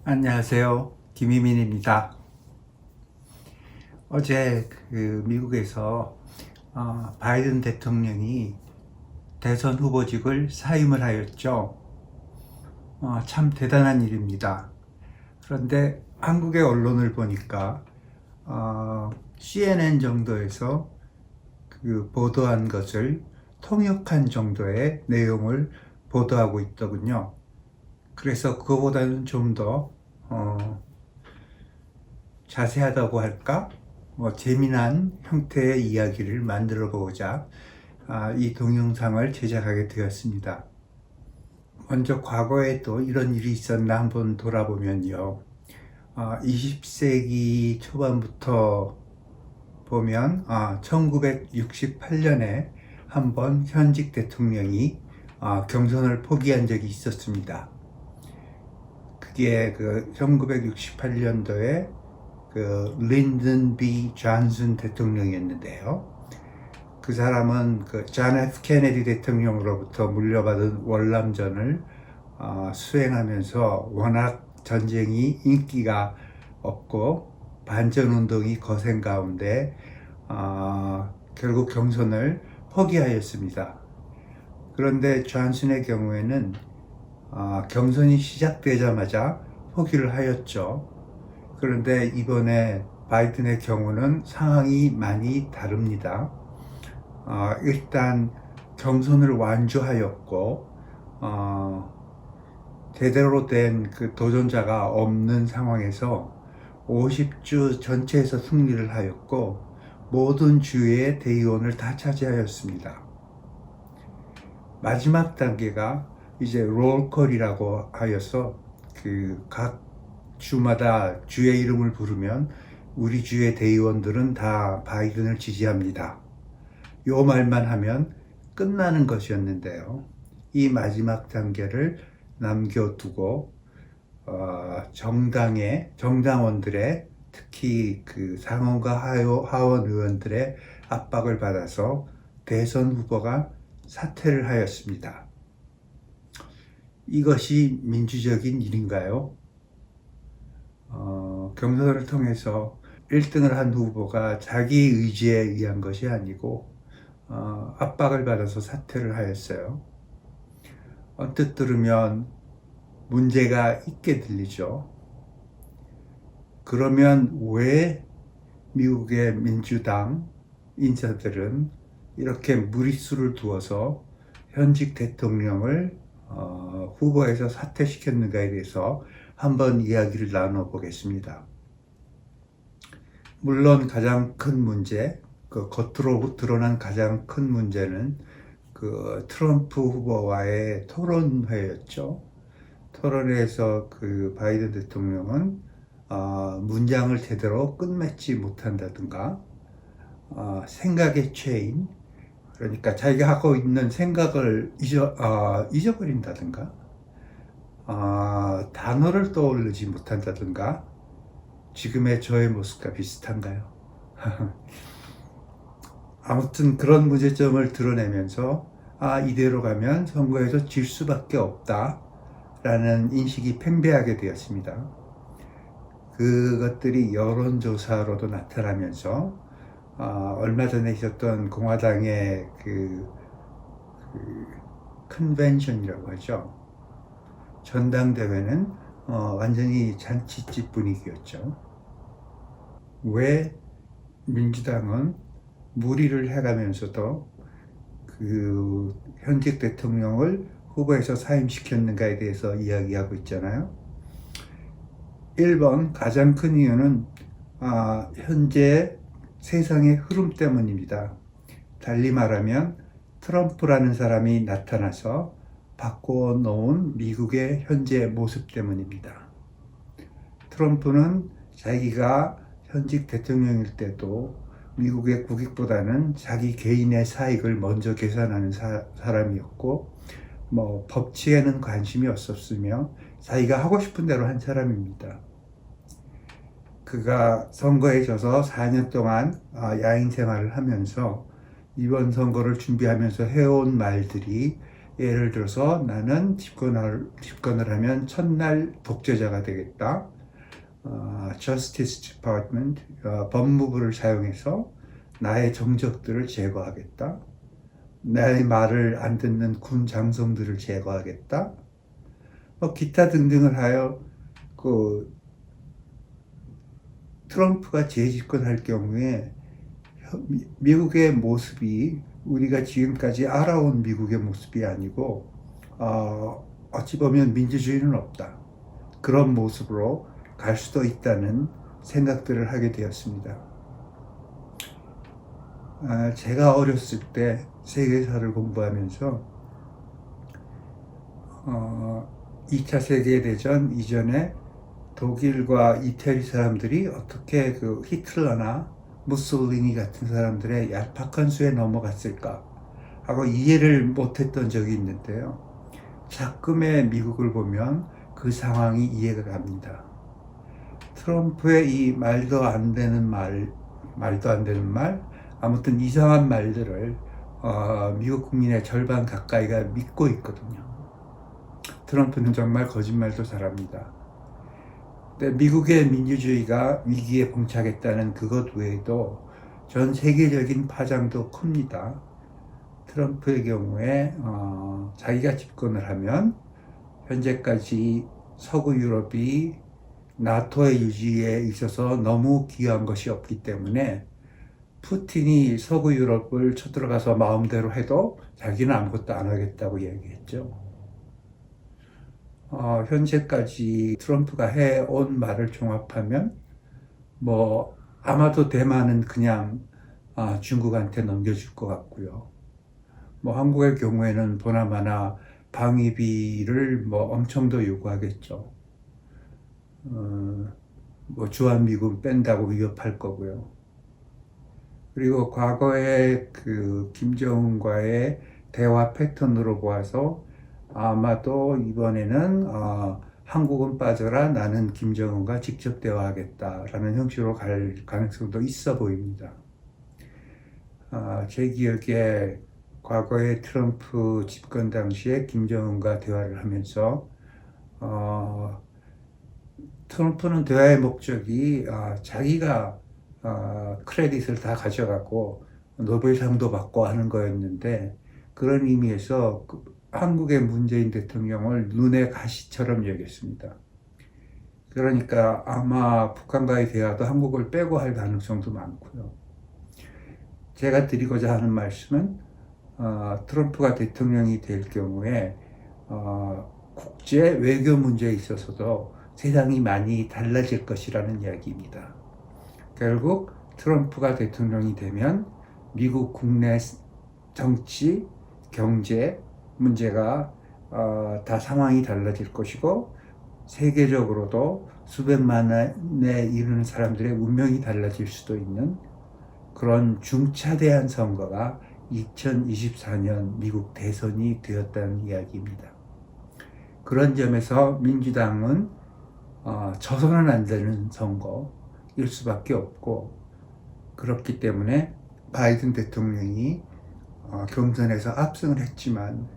안녕하세요. 김희민입니다. 어제 미국에서 바이든 대통령이 대선 후보직을 사임을 하였죠. 참 대단한 일입니다. 그런데 한국의 언론을 보니까 CNN 정도에서 보도한 것을 통역한 정도의 내용을 보도하고 있더군요. 그래서 그거보다는 좀더 자세하다고 할까? 재미난 형태의 이야기를 만들어 보고자 이 동영상을 제작하게 되었습니다. 먼저 과거에 또 이런 일이 있었나 한번 돌아보면요. 20세기 초반부터 보면 1968년에 한번 현직 대통령이 경선을 포기한 적이 있었습니다. 그게 1968년도에 린든 B 존슨 대통령이었는데요. 그 사람은 존 F 케네디 대통령으로부터 물려받은 월남전을 수행하면서 워낙 전쟁이 인기가 없고 반전운동이 거센 가운데 결국 경선을 포기하였습니다. 그런데 존슨의 경우에는 경선이 시작되자마자 포기를 하였죠. 그런데 이번에 바이든의 경우는 상황이 많이 다릅니다. 일단 경선을 완주하였고 제대로 된 도전자가 없는 상황에서 50주 전체에서 승리를 하였고 모든 주의 대의원을 다 차지하였습니다. 마지막 단계가 이제 롤콜이라고 하여서 각 주마다 주의 이름을 부르면 우리 주의 대의원들은 다 바이든을 지지합니다. 요 말만 하면 끝나는 것이었는데요. 이 마지막 단계를 남겨두고 정당원들의 특히 상원과 하원 의원들의 압박을 받아서 대선 후보가 사퇴를 하였습니다. 이것이 민주적인 일인가요? 경선을 통해서 1등을 한 후보가 자기 의지에 의한 것이 아니고 압박을 받아서 사퇴를 하였어요. 언뜻 들으면 문제가 있게 들리죠. 그러면 왜 미국의 민주당 인사들은 이렇게 무리수를 두어서 현직 대통령을 후보에서 사퇴시켰는가에 대해서 한번 이야기를 나눠보겠습니다. 물론 가장 큰 문제, 겉으로 드러난 가장 큰 문제는 트럼프 후보와의 토론회였죠. 토론회에서 바이든 대통령은 문장을 제대로 끝맺지 못한다든가 생각의 체인, 그러니까 자기가 하고 있는 생각을 잊어버린다든가 단어를 떠올리지 못한다든가 지금의 저의 모습과 비슷한가요? 아무튼 그런 문제점을 드러내면서 이대로 가면 선거에서 질 수밖에 없다 라는 인식이 팽배하게 되었습니다. 그것들이 여론조사로도 나타나면서 얼마 전에 있었던 공화당의 컨벤션이라고 하죠. 전당대회는 완전히 잔치집 분위기였죠. 왜 민주당은 무리를 해가면서도 현직 대통령을 후보에서 사임시켰는가에 대해서 이야기하고 있잖아요. 1번 가장 큰 이유는 현재 세상의 흐름 때문입니다. 달리 말하면 트럼프라는 사람이 나타나서 바꿔놓은 미국의 현재 모습 때문입니다. 트럼프는 자기가 현직 대통령일 때도 미국의 국익보다는 자기 개인의 사익을 먼저 계산하는 사람이었고 법치에는 관심이 없었으며 자기가 하고 싶은 대로 한 사람입니다. 그가 선거에 져서 4년 동안 야인 생활을 하면서 이번 선거를 준비하면서 해온 말들이 예를 들어서 나는 집권을 하면 첫날 독재자가 되겠다. Justice Department, 법무부를 사용해서 나의 정적들을 제거하겠다. 나의 말을 안 듣는 군 장성들을 제거하겠다. 기타 등등을 하여 트럼프가 재집권할 경우에 미국의 모습이 우리가 지금까지 알아온 미국의 모습이 아니고 어찌 보면 민주주의는 없다. 그런 모습으로 갈 수도 있다는 생각들을 하게 되었습니다. 제가 어렸을 때 세계사를 공부하면서 2차 세계대전 이전에 독일과 이태리 사람들이 어떻게 그 히틀러나 무솔리니 같은 사람들의 얄팍한 수에 넘어갔을까 하고 이해를 못했던 적이 있는데요. 자금의 미국을 보면 그 상황이 이해가 갑니다. 트럼프의 이 말도 안 되는 말, 아무튼 이상한 말들을 미국 국민의 절반 가까이가 믿고 있거든요. 트럼프는 정말 거짓말도 잘합니다. 근데 미국의 민주주의가 위기에 봉착했다는 그것 외에도 전 세계적인 파장도 큽니다. 트럼프의 경우에 자기가 집권을 하면 현재까지 서구 유럽이 나토의 유지에 있어서 너무 기여한 것이 없기 때문에 푸틴이 서구 유럽을 쳐들어가서 마음대로 해도 자기는 아무것도 안 하겠다고 얘기했죠. 현재까지 트럼프가 해온 말을 종합하면 아마도 대만은 그냥 중국한테 넘겨줄 것 같고요. 한국의 경우에는 보나마나 방위비를 엄청 더 요구하겠죠. 주한미군 뺀다고 위협할 거고요. 그리고 과거에 그 김정은과의 대화 패턴으로 보아서 아마도 이번에는 한국은 빠져라, 나는 김정은과 직접 대화하겠다라는 형식으로 갈 가능성도 있어 보입니다. 제 기억에 과거에 트럼프 집권 당시에 김정은과 대화를 하면서 트럼프는 대화의 목적이 자기가 크레딧을 다 가져가고 노벨상도 받고 하는 거였는데, 그런 의미에서 한국의 문재인 대통령을 눈의 가시처럼 여겼습니다. 그러니까 아마 북한과의 대화도 한국을 빼고 할 가능성도 많고요. 제가 드리고자 하는 말씀은 트럼프가 대통령이 될 경우에 국제 외교 문제에 있어서도 세상이 많이 달라질 것이라는 이야기입니다. 결국 트럼프가 대통령이 되면 미국 국내 정치, 경제 문제가 다 상황이 달라질 것이고, 세계적으로도 수백만에 이르는 사람들의 운명이 달라질 수도 있는 그런 중차대한 선거가 2024년 미국 대선이 되었다는 이야기입니다. 그런 점에서 민주당은 져서는 안 되는 선거일 수밖에 없고, 그렇기 때문에 바이든 대통령이 경선에서 압승을 했지만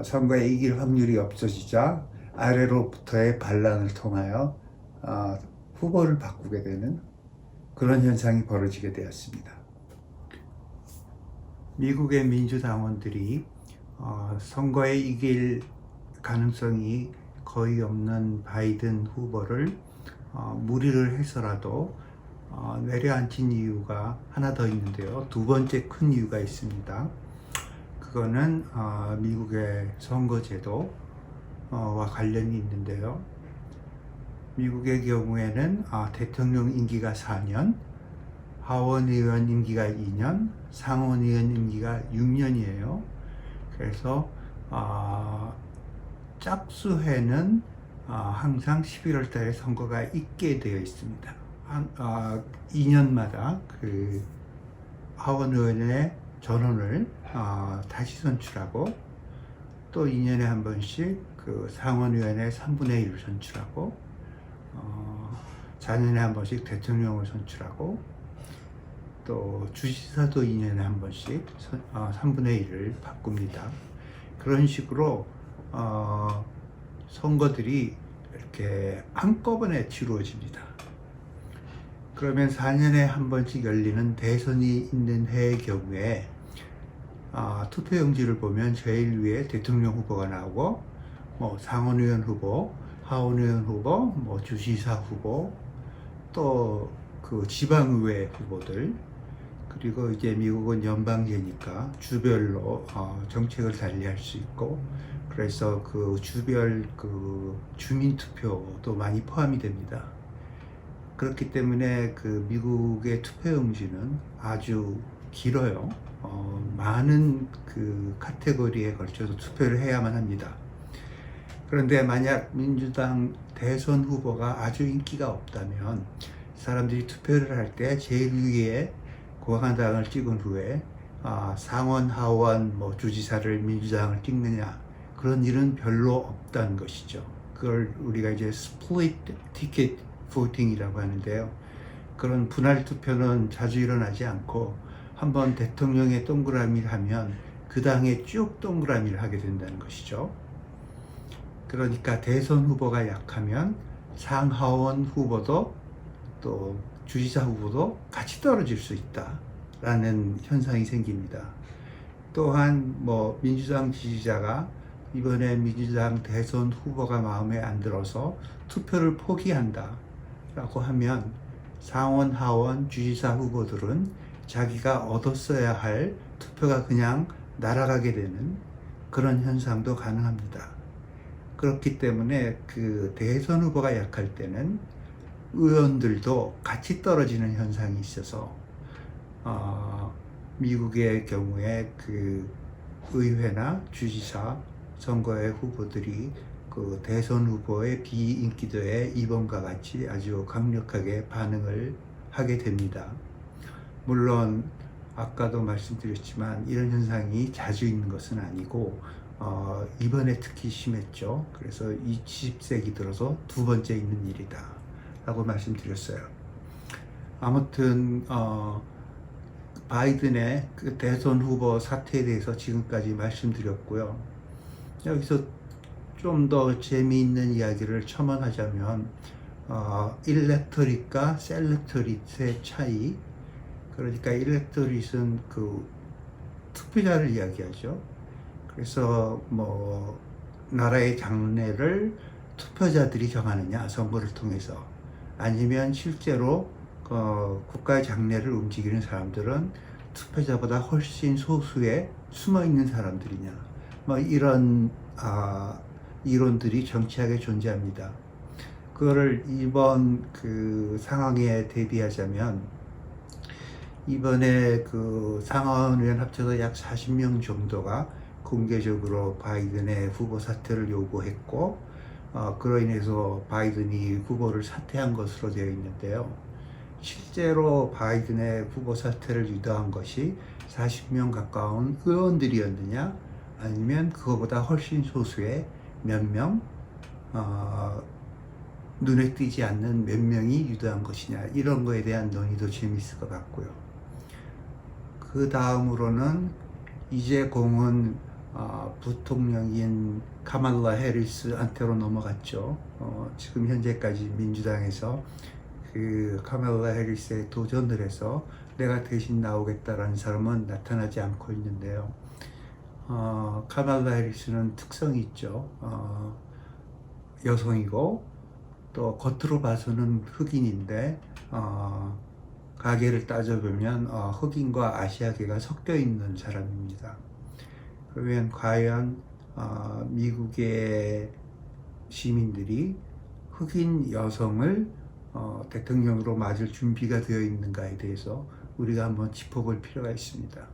선거에 이길 확률이 없어지자 아래로부터의 반란을 통하여 후보를 바꾸게 되는 그런 현상이 벌어지게 되었습니다. 미국의 민주당원들이 선거에 이길 가능성이 거의 없는 바이든 후보를 무리를 해서라도 내려앉힌 이유가 하나 더 있는데요. 두 번째 큰 이유가 있습니다. 그거는 미국의 선거제도와 관련이 있는데요. 미국의 경우에는 대통령 임기가 4년, 하원의원 임기가 2년, 상원의원 임기가 6년이에요. 그래서 짝수회는 항상 11월 달에 선거가 있게 되어 있습니다. 2년마다 그 하원의원의 전원을 다시 선출하고, 또 2년에 한 번씩 그 상원의원의 3분의 1을 선출하고, 4년에 한 번씩 대통령을 선출하고, 또 주지사도 2년에 한 번씩 3분의 1을 바꿉니다. 그런 식으로 선거들이 이렇게 한꺼번에 치루어집니다. 그러면 4년에 한 번씩 열리는 대선이 있는 해의 경우에 투표용지를 보면 제일 위에 대통령 후보가 나오고 뭐 상원의원 후보, 하원의원 후보, 뭐 주지사 후보, 또 그 지방의회 후보들, 그리고 이제 미국은 연방제니까 주별로 정책을 달리할 수 있고, 그래서 그 주별 그 주민투표도 많이 포함이 됩니다. 그렇기 때문에 그 미국의 투표용지는 아주 길어요. 많은 그 카테고리에 걸쳐서 투표를 해야만 합니다. 그런데 만약 민주당 대선 후보가 아주 인기가 없다면 사람들이 투표를 할 때 제일 위에 공화당을 찍은 후에 상원, 하원, 뭐 주지사를 민주당을 찍느냐, 그런 일은 별로 없다는 것이죠. 그걸 우리가 이제 스플릿 티켓 보팅이라고 하는데요. 그런 분할 투표는 자주 일어나지 않고 한번 대통령의 동그라미를 하면 그 당에 쭉 동그라미를 하게 된다는 것이죠. 그러니까 대선 후보가 약하면 상하원 후보도 또 주지사 후보도 같이 떨어질 수 있다라는 현상이 생깁니다. 또한 뭐 민주당 지지자가 이번에 민주당 대선 후보가 마음에 안 들어서 투표를 포기한다 라고 하면 상원, 하원, 주지사 후보들은 자기가 얻었어야 할 투표가 그냥 날아가게 되는 그런 현상도 가능합니다. 그렇기 때문에 그 대선 후보가 약할 때는 의원들도 같이 떨어지는 현상이 있어서 미국의 경우에 그 의회나 주지사 선거의 후보들이 그 대선 후보의 비인기도에 이번과 같이 아주 강력하게 반응을 하게 됩니다. 물론 아까도 말씀드렸지만 이런 현상이 자주 있는 것은 아니고 이번에 특히 심했죠. 그래서 20세기 들어서 두 번째 있는 일이다 라고 말씀드렸어요. 아무튼 바이든의 그 대선 후보 사태에 대해서 지금까지 말씀드렸고요. 여기서 좀 더 재미있는 이야기를 첨언하자면 일렉터릿과 셀렉터릿의 차이, 그러니까 일렉터릿은 그 투표자를 이야기하죠. 그래서 뭐 나라의 장래를 투표자들이 정하느냐, 선거를 통해서, 아니면 실제로 국가의 장래를 움직이는 사람들은 투표자보다 훨씬 소수에 숨어 있는 사람들이냐, 뭐 이런 이론들이 정치학에 존재합니다. 그거를 이번 그 상황에 대비하자면, 이번에 그 상하원의원 합쳐서 약 40명 정도가 공개적으로 바이든의 후보 사퇴를 요구했고, 그로 인해서 바이든이 후보를 사퇴한 것으로 되어 있는데요. 실제로 바이든의 후보 사퇴를 유도한 것이 40명 가까운 의원들이었느냐, 아니면 그거보다 훨씬 소수의 몇 명, 눈에 띄지 않는 몇 명이 유도한 것이냐, 이런 거에 대한 논의도 재미있을 것 같고요. 그 다음으로는 이제 공은 부통령인 카말라 해리스한테로 넘어갔죠. 지금 현재까지 민주당에서 그 카말라 해리스에 도전을 해서 내가 대신 나오겠다라는 사람은 나타나지 않고 있는데요. 카말라 해리스는 특성이 있죠. 여성이고 또 겉으로 봐서는 흑인인데 가계를 따져보면 흑인과 아시아계가 섞여 있는 사람입니다. 그러면 과연 미국의 시민들이 흑인 여성을 대통령으로 맞을 준비가 되어 있는가에 대해서 우리가 한번 짚어볼 필요가 있습니다.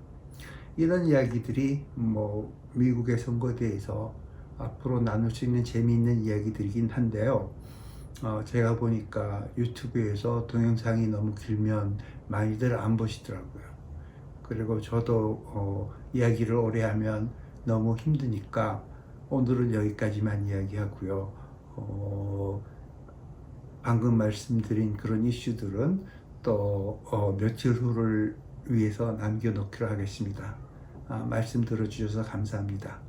이런 이야기들이 뭐 미국의 선거에 대해서 앞으로 나눌 수 있는 재미있는 이야기들이긴 한데요. 제가 보니까 유튜브에서 동영상이 너무 길면 많이들 안 보시더라고요. 그리고 저도 이야기를 오래 하면 너무 힘드니까 오늘은 여기까지만 이야기하고요. 방금 말씀드린 그런 이슈들은 또 며칠 후를 위해서 남겨놓기로 하겠습니다. 말씀 들어주셔서 감사합니다.